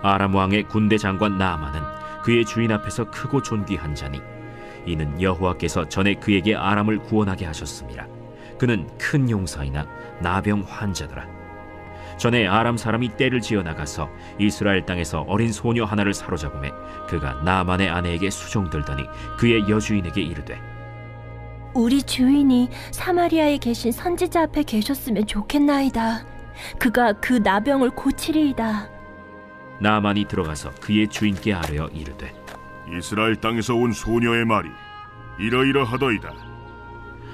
아람 왕의 군대 장관 나아만은 그의 주인 앞에서 크고 존귀한 자니 이는 여호와께서 전에 그에게 아람을 구원하게 하셨습니다. 그는 큰 용사이나 나병 환자더라. 전에 아람 사람이 떼를 지어 나가서 이스라엘 땅에서 어린 소녀 하나를 사로잡음에 그가 나아만의 아내에게 수종들더니 그의 여주인에게 이르되, 우리 주인이 사마리아에 계신 선지자 앞에 계셨으면 좋겠나이다. 그가 그 나병을 고치리이다. 나아만이 들어가서 그의 주인께 아뢰어 이르되, 이스라엘 땅에서 온 소녀의 말이 이러이러하더이다.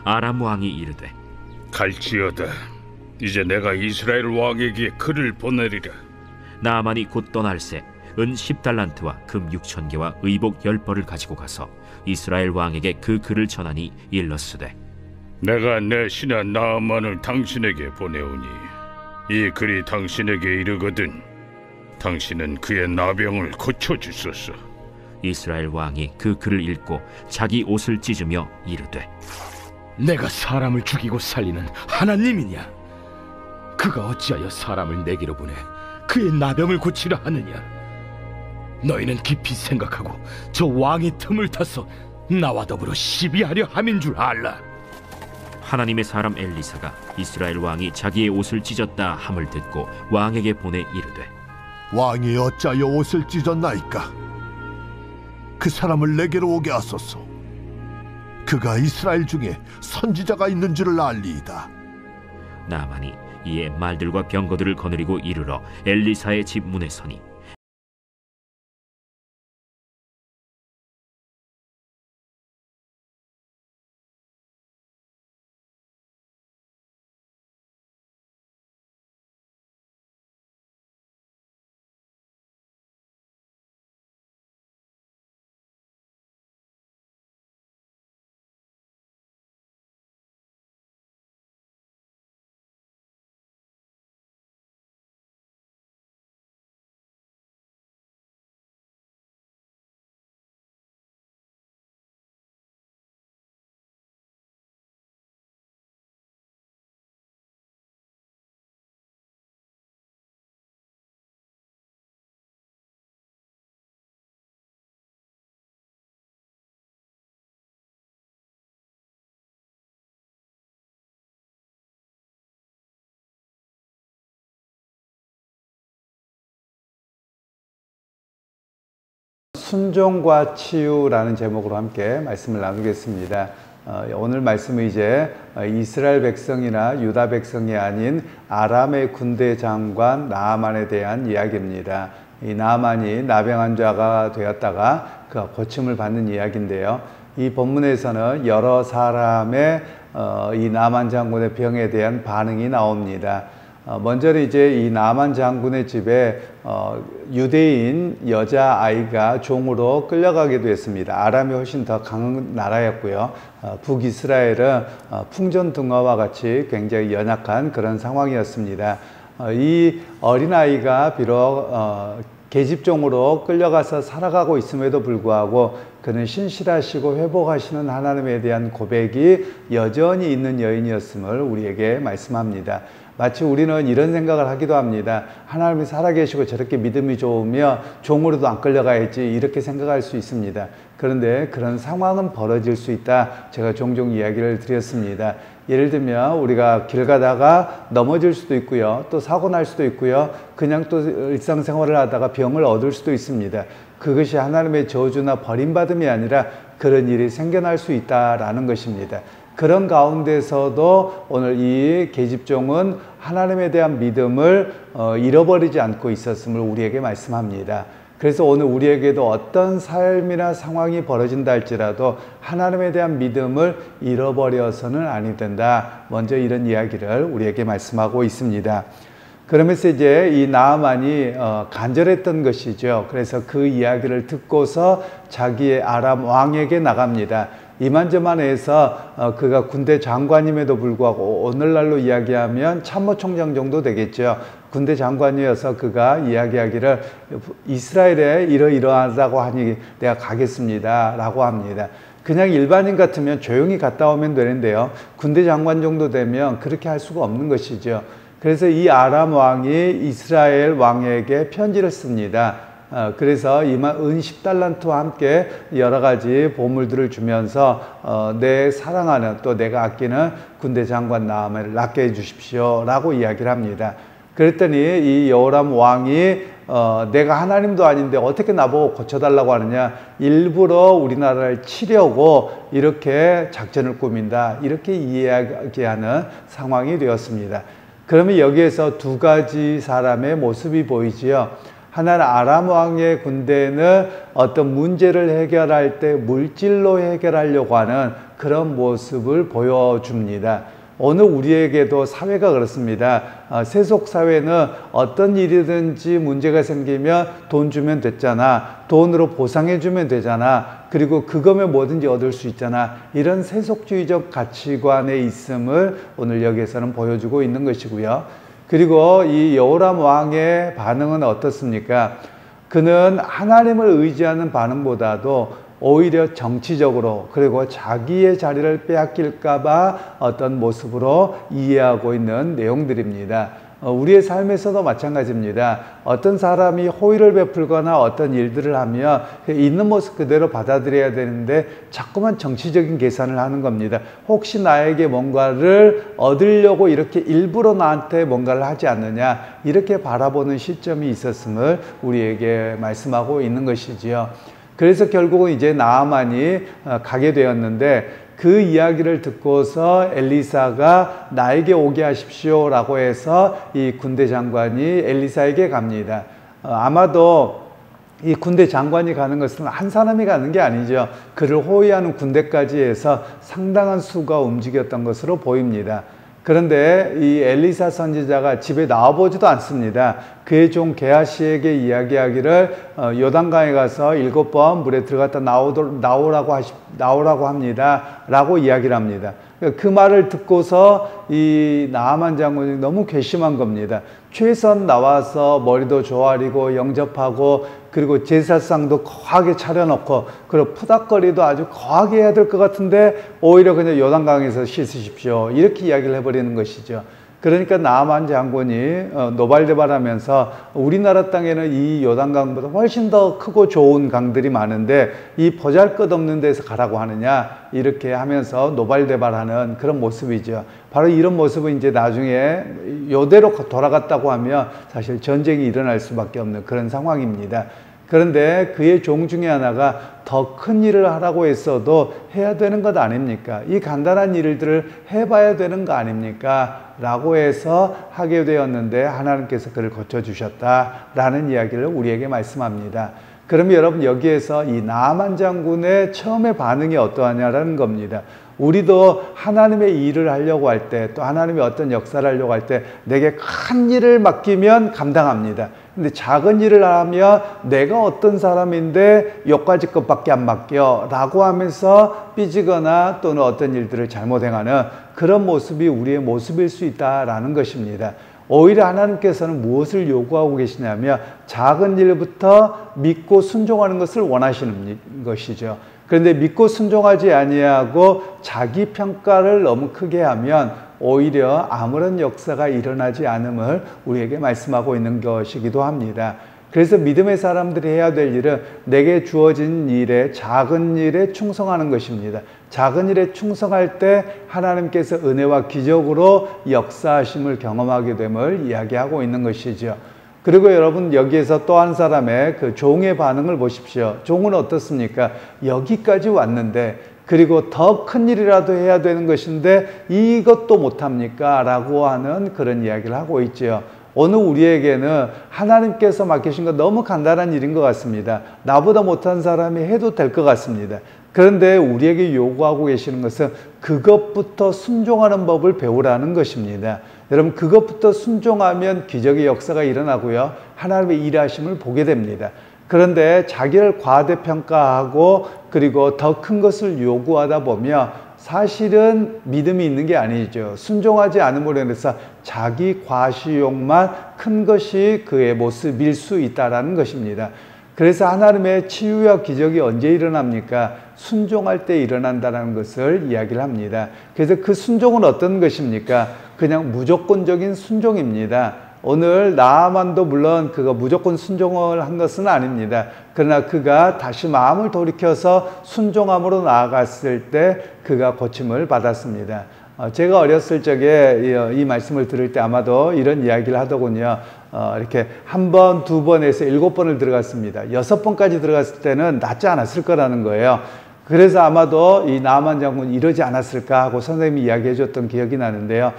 아람 왕이 이르되, 갈지어다. 이제 내가 이스라엘 왕에게 글을 보내리라. 나아만이 곧 떠날새 은 10달란트와 금 6,000개와 의복 10벌을 가지고 가서 이스라엘 왕에게 그 글을 전하니 일렀으되, 내가 내 신하 나아만을 당신에게 보내오니 이 글이 당신에게 이르거든 당신은 그의 나병을 고쳐주소서. 이스라엘 왕이 그 글을 읽고 자기 옷을 찢으며 이르되, 내가 사람을 죽이고 살리는 하나님이냐? 그가 어찌하여 사람을 내게로 보내 그의 나병을 고치려 하느냐? 너희는 깊이 생각하고 저 왕의 틈을 타서 나와 더불어 시비하려 함인 줄 알라. 하나님의 사람 엘리사가 이스라엘 왕이 자기의 옷을 찢었다 함을 듣고 왕에게 보내 이르되, 왕이 어찌하여 옷을 찢었나이까? 그 사람을 내게로 오게 하소서. 그가 이스라엘 중에 선지자가 있는 줄을 알리이다. 나아만이 이에 말들과 병거들을 거느리고 이르러 엘리사의 집 문에 서니 순종과 치유라는 제목으로 함께 말씀을 나누겠습니다. 오늘 말씀은 이제 이스라엘 백성이나 유다 백성이 아닌 아람의 군대 장관 나아만에 대한 이야기입니다. 이 나아만이 나병 환자가 되었다가 그가 고침을 받는 이야기인데요. 이 본문에서는 여러 사람의 이 나아만 장군의 병에 대한 반응이 나옵니다. 먼저는 이제 이 나아만 장군의 집에 유대인 여자아이가 종으로 끌려가게 됐습니다. 아람이 훨씬 더 강한 나라였고요. 북이스라엘은 풍전등화와 같이 굉장히 연약한 그런 상황이었습니다. 이 어린아이가 비록 계집종으로 끌려가서 살아가고 있음에도 불구하고 그는 신실하시고 회복하시는 하나님에 대한 고백이 여전히 있는 여인이었음을 우리에게 말씀합니다. 마치 우리는 이런 생각을 하기도 합니다. 하나님이 살아계시고 저렇게 믿음이 좋으며 종으로도 안 끌려가야지 이렇게 생각할 수 있습니다. 그런데 그런 상황은 벌어질 수 있다. 제가 종종 이야기를 드렸습니다. 예를 들면 우리가 길 가다가 넘어질 수도 있고요. 또 사고 날 수도 있고요. 그냥 또 일상생활을 하다가 병을 얻을 수도 있습니다. 그것이 하나님의 저주나 버림받음이 아니라 그런 일이 생겨날 수 있다라는 것입니다. 그런 가운데서도 오늘 이 계집종은 하나님에 대한 믿음을 잃어버리지 않고 있었음을 우리에게 말씀합니다. 그래서 오늘 우리에게도 어떤 삶이나 상황이 벌어진다 할지라도 하나님에 대한 믿음을 잃어버려서는 아니 된다. 먼저 이런 이야기를 우리에게 말씀하고 있습니다. 그러면서 이제 이 나아만이 간절했던 것이죠. 그래서 그 이야기를 듣고서 자기의 아람 왕에게 나갑니다. 이만저만해서 그가 군대 장관임에도 불구하고 오늘날로 이야기하면 참모총장 정도 되겠죠. 군대 장관이어서 그가 이야기하기를 이스라엘에 이러이러하다고 하니 내가 가겠습니다 라고 합니다. 그냥 일반인 같으면 조용히 갔다 오면 되는데요. 군대 장관 정도 되면 그렇게 할 수가 없는 것이죠. 그래서 이 아람 왕이 이스라엘 왕에게 편지를 씁니다. 그래서 이만 은 10달란트와 함께 여러 가지 보물들을 주면서 내 사랑하는 또 내가 아끼는 군대 장관 나아만을 낫게 해주십시오 라고 이야기를 합니다. 그랬더니 이 여호람 왕이 내가 하나님도 아닌데 어떻게 나보고 고쳐달라고 하느냐, 일부러 우리나라를 치려고 이렇게 작전을 꾸민다, 이렇게 이야기하는 상황이 되었습니다. 그러면 여기에서 두 가지 사람의 모습이 보이지요. 하나는 아람 왕의 군대는 어떤 문제를 해결할 때 물질로 해결하려고 하는 그런 모습을 보여줍니다. 오늘 우리에게도 사회가 그렇습니다. 세속 사회는 어떤 일이든지 문제가 생기면 돈 주면 됐잖아, 돈으로 보상해 주면 되잖아, 그리고 그거면 뭐든지 얻을 수 있잖아, 이런 세속주의적 가치관에 있음을 오늘 여기에서는 보여주고 있는 것이고요. 그리고 이 여호람 왕의 반응은 어떻습니까? 그는 하나님을 의지하는 반응보다도 오히려 정치적으로, 그리고 자기의 자리를 빼앗길까봐 어떤 모습으로 이해하고 있는 내용들입니다. 우리의 삶에서도 마찬가지입니다. 어떤 사람이 호의를 베풀거나 어떤 일들을 하면 있는 모습 그대로 받아들여야 되는데 자꾸만 정치적인 계산을 하는 겁니다. 혹시 나에게 뭔가를 얻으려고 이렇게 일부러 나한테 뭔가를 하지 않느냐, 이렇게 바라보는 시점이 있었음을 우리에게 말씀하고 있는 것이지요. 그래서 결국은 이제 나아만이 가게 되었는데, 그 이야기를 듣고서 엘리사가 나에게 오게 하십시오 라고 해서 이 군대 장관이 엘리사에게 갑니다. 아마도 이 군대 장관이 가는 것은 한 사람이 가는 게 아니죠. 그를 호위하는 군대까지 해서 상당한 수가 움직였던 것으로 보입니다. 그런데 이 엘리사 선지자가 집에 나와보지도 않습니다. 그의 종 게하시에게 이야기하기를 요단강에 가서 7번 물에 들어갔다 나오라고 합니다 라고 이야기를 합니다. 그 말을 듣고서 이 나아만 장군이 너무 괘씸한 겁니다. 최선 나와서 머리도 조아리고 영접하고, 그리고 제사상도 거하게 차려놓고, 그리고 푸닥거리도 아주 거하게 해야 될 것 같은데 오히려 그냥 요단강에서 씻으십시오, 이렇게 이야기를 해버리는 것이죠. 그러니까 나아만 장군이 노발대발하면서 우리나라 땅에는 이 요단강보다 훨씬 더 크고 좋은 강들이 많은데 이 보잘것없는 데서 가라고 하느냐, 이렇게 하면서 노발대발하는 그런 모습이죠. 바로 이런 모습은 이제 나중에 요대로 돌아갔다고 하면 사실 전쟁이 일어날 수밖에 없는 그런 상황입니다. 그런데 그의 종 중에 하나가 더 큰 일을 하라고 했어도 해야 되는 것 아닙니까? 이 간단한 일들을 해봐야 되는 거 아닙니까? 라고 해서 하게 되었는데 하나님께서 그를 고쳐주셨다라는 이야기를 우리에게 말씀합니다. 그러면 여러분, 여기에서 이 나아만 장군의 처음의 반응이 어떠하냐라는 겁니다. 우리도 하나님의 일을 하려고 할 때, 또 하나님이 어떤 역사를 하려고 할 때 내게 큰 일을 맡기면 감당합니다. 근데 작은 일을 하면 내가 어떤 사람인데 여기까지 것밖에 안 맡겨 라고 하면서 삐지거나 또는 어떤 일들을 잘못 행하는 그런 모습이 우리의 모습일 수 있다라는 것입니다. 오히려 하나님께서는 무엇을 요구하고 계시냐면 작은 일부터 믿고 순종하는 것을 원하시는 것이죠. 그런데 믿고 순종하지 아니하고 자기 평가를 너무 크게 하면 오히려 아무런 역사가 일어나지 않음을 우리에게 말씀하고 있는 것이기도 합니다. 그래서 믿음의 사람들이 해야 될 일은 내게 주어진 일에, 작은 일에 충성하는 것입니다. 작은 일에 충성할 때 하나님께서 은혜와 기적으로 역사하심을 경험하게 됨을 이야기하고 있는 것이죠. 그리고 여러분, 여기에서 또 한 사람의 그 종의 반응을 보십시오. 종은 어떻습니까? 여기까지 왔는데, 그리고 더 큰 일이라도 해야 되는 것인데 이것도 못합니까? 라고 하는 그런 이야기를 하고 있죠. 오늘 우리에게는 하나님께서 맡기신 거 너무 간단한 일인 것 같습니다. 나보다 못한 사람이 해도 될 것 같습니다. 그런데 우리에게 요구하고 계시는 것은 그것부터 순종하는 법을 배우라는 것입니다. 여러분, 그것부터 순종하면 기적의 역사가 일어나고요, 하나님의 일하심을 보게 됩니다. 그런데 자기를 과대평가하고 그리고 더 큰 것을 요구하다 보면 사실은 믿음이 있는 게 아니죠. 순종하지 않음으로 인해서 자기 과시욕만 큰 것이 그의 모습일 수 있다는 것입니다. 그래서 하나님의 치유와 기적이 언제 일어납니까? 순종할 때 일어난다는 것을 이야기를 합니다. 그래서 그 순종은 어떤 것입니까? 그냥 무조건적인 순종입니다. 오늘 나아만도 물론 그가 무조건 순종을 한 것은 아닙니다. 그러나 그가 다시 마음을 돌이켜서 순종함으로 나아갔을 때 그가 고침을 받았습니다. 제가 어렸을 적에 이 말씀을 들을 때 아마도 이런 이야기를 하더군요. 이렇게 한 번, 두 번에서 7번을 들어갔습니다. 6번까지 들어갔을 때는 낫지 않았을 거라는 거예요. 그래서 아마도 이 나아만 장군이 이러지 않았을까 하고 선생님이 이야기해 줬던 기억이 나는데요.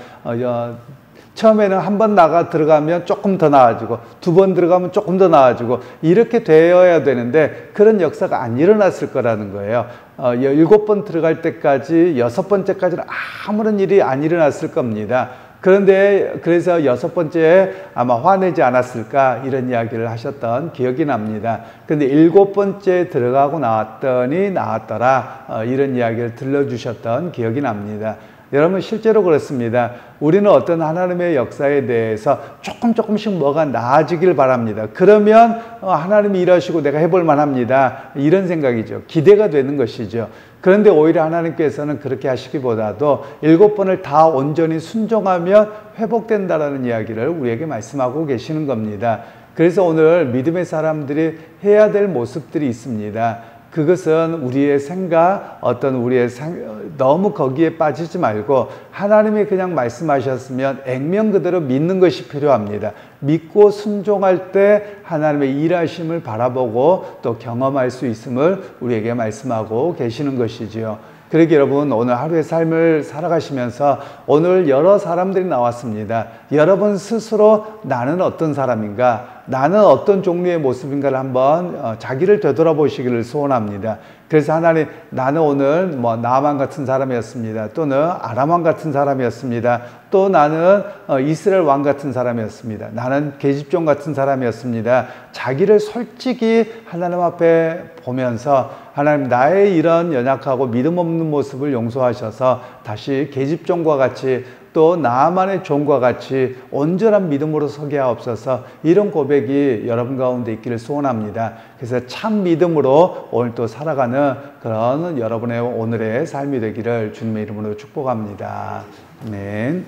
처음에는 한 번 들어가면 조금 더 나아지고, 2번 들어가면 조금 더 나아지고, 이렇게 되어야 되는데 그런 역사가 안 일어났을 거라는 거예요. 7번 들어갈 때까지 6번째까지는 아무런 일이 안 일어났을 겁니다. 그런데 그래서 6번째에 아마 화내지 않았을까 이런 이야기를 하셨던 기억이 납니다. 그런데 7번째 들어가고 나왔더니 나았더라, 이런 이야기를 들려주셨던 기억이 납니다. 여러분, 실제로 그렇습니다. 우리는 어떤 하나님의 역사에 대해서 조금씩 뭐가 나아지길 바랍니다. 그러면 하나님이 일하시고 내가 해볼 만합니다, 이런 생각이죠. 기대가 되는 것이죠. 그런데 오히려 하나님께서는 그렇게 하시기보다도 7번을 다 온전히 순종하면 회복된다라는 이야기를 우리에게 말씀하고 계시는 겁니다. 그래서 오늘 믿음의 사람들이 해야 될 모습들이 있습니다. 그것은 우리의 생각, 너무 거기에 빠지지 말고 하나님이 그냥 말씀하셨으면 액면 그대로 믿는 것이 필요합니다. 믿고 순종할 때 하나님의 일하심을 바라보고 또 경험할 수 있음을 우리에게 말씀하고 계시는 것이지요. 그러기 여러분, 오늘 하루의 삶을 살아가시면서 오늘 여러 사람들이 나왔습니다. 여러분 스스로 나는 어떤 사람인가, 나는 어떤 종류의 모습인가를 한번 자기를 되돌아보시기를 소원합니다. 그래서 하나님, 나는 오늘 나아만 같은 사람이었습니다. 또는 아람 왕 같은 사람이었습니다. 또 나는 이스라엘 왕 같은 사람이었습니다. 나는 계집종 같은 사람이었습니다. 자기를 솔직히 하나님 앞에 보면서 하나님, 나의 이런 연약하고 믿음 없는 모습을 용서하셔서 다시 계집종과 같이 또 나만의 종과 같이 온전한 믿음으로 서게 하옵소서, 이런 고백이 여러분 가운데 있기를 소원합니다. 그래서 참 믿음으로 오늘 또 살아가는 그런 여러분의 오늘의 삶이 되기를 주님의 이름으로 축복합니다. 아멘.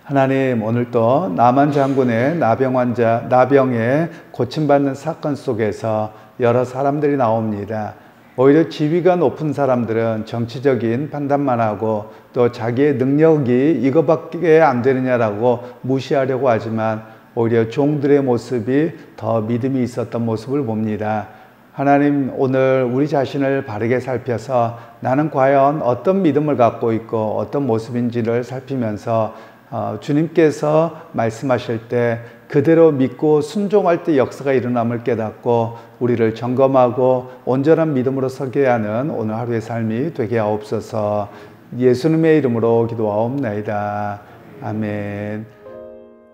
하나님, 오늘 또 나만 장군의 나병에 고침받는 사건 속에서 여러 사람들이 나옵니다. 오히려 지위가 높은 사람들은 정치적인 판단만 하고 또 자기의 능력이 이거밖에 안 되느냐라고 무시하려고 하지만 오히려 종들의 모습이 더 믿음이 있었던 모습을 봅니다. 하나님, 오늘 우리 자신을 바르게 살펴서 나는 과연 어떤 믿음을 갖고 있고 어떤 모습인지를 살피면서 주님께서 말씀하실 때 그대로 믿고 순종할 때 역사가 일어남을 깨닫고 우리를 점검하고 온전한 믿음으로 서게 하는 오늘 하루의 삶이 되게 하옵소서. 예수님의 이름으로 기도하옵나이다. 아멘.